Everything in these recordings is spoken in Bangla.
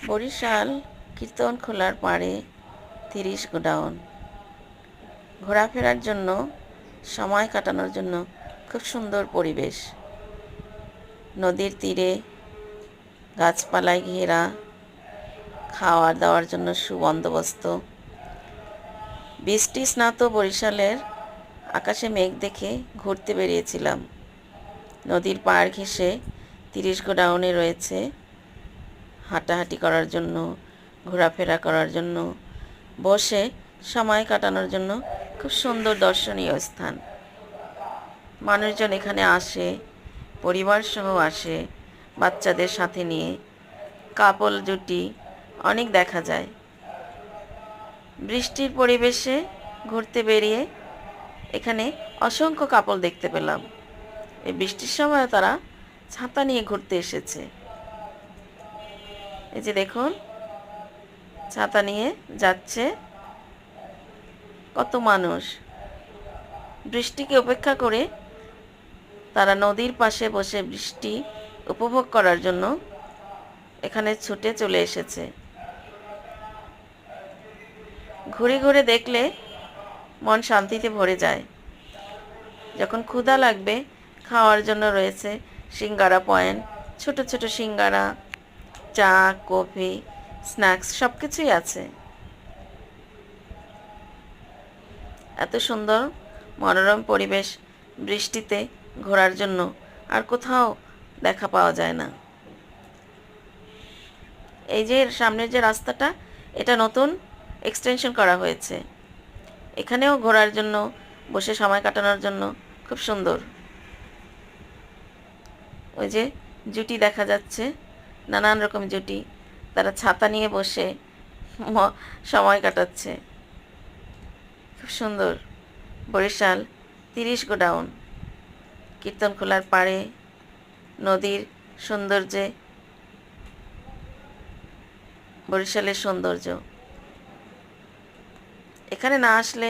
বরিশাল কীর্তনখোলার পাড়ে ৩০ গোডাউন। ঘোরাফেরার জন্য, সময় কাটানোর জন্য খুব সুন্দর পরিবেশ। নদীর তীরে গাছপালায় ঘেরা, খাওয়া দাওয়ার জন্য সুবন্দোবস্ত। বৃষ্টি স্নাত বরিশালের আকাশে মেঘ দেখে ঘুরতে বেরিয়েছিলাম। নদীর পাড় ঘেঁষে ৩০ গোডাউনে রয়েছে হাঁটাহাঁটি করার জন্য, ঘোরাফেরা করার জন্য, বসে সময় কাটানোর জন্য খুব সুন্দর দর্শনীয় স্থান। মানুষজন এখানে আসে, পরিবার সহ আসে, বাচ্চাদের সাথে নিয়ে। কাপল জুটি অনেক দেখা যায়। বৃষ্টির পরিবেশে ঘুরতে বেরিয়ে এখানে অসংখ্য কাপল দেখতে পেলাম। এই বৃষ্টির সময় তারা ছাতা নিয়ে ঘুরতে এসেছে। এই যে দেখুন, ছাতা নিয়ে যাচ্ছে কত মানুষ। বৃষ্টিকে উপেক্ষা করে তারা নদীর পাশে বসে বৃষ্টি উপভোগ করার জন্য এখানে ছুটে চলে এসেছে। ঘুরে ঘুরে দেখলে মন শান্তিতে ভরে যায়। যখন ক্ষুধা লাগবে, খাওয়ার জন্য রয়েছে সিঙ্গারা পয়েন্ট, ছোট ছোট সিঙ্গারা, চা, কফি, স্ন্যাক্স সব কিছুই আছে। এত সুন্দর মনোরম পরিবেশ বৃষ্টিতে ঘোরার জন্য আর কোথাও দেখা পাওয়া যায় না। এই যে সামনের যে রাস্তাটা, এটা নতুন এক্সটেনশন করা হয়েছে। এখানেও ঘোরার জন্য, বসে সময় কাটানোর জন্য খুব সুন্দর। ওই যে জুটি দেখা যাচ্ছে, নানান রকম জুটি, তারা ছাতা নিয়ে বসে সময় কাটাচ্ছে। খুব সুন্দর। বরিশাল ৩০ গোডাউন, কীর্তনখোলার পাড়ে, নদীর সৌন্দর্যে বরিশালের সৌন্দর্য। এখানে না আসলে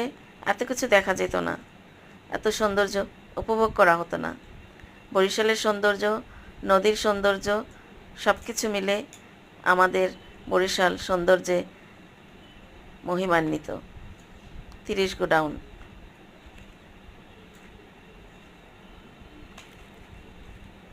এত কিছু দেখা যেত না, এত সৌন্দর্য উপভোগ করা হতো না। বরিশালের সৌন্দর্য, নদীর সৌন্দর্য সব কিছু মিলে আমাদের বরিশাল সৌন্দর্যে মহিমান্বিত। ৩০ গোডাউন।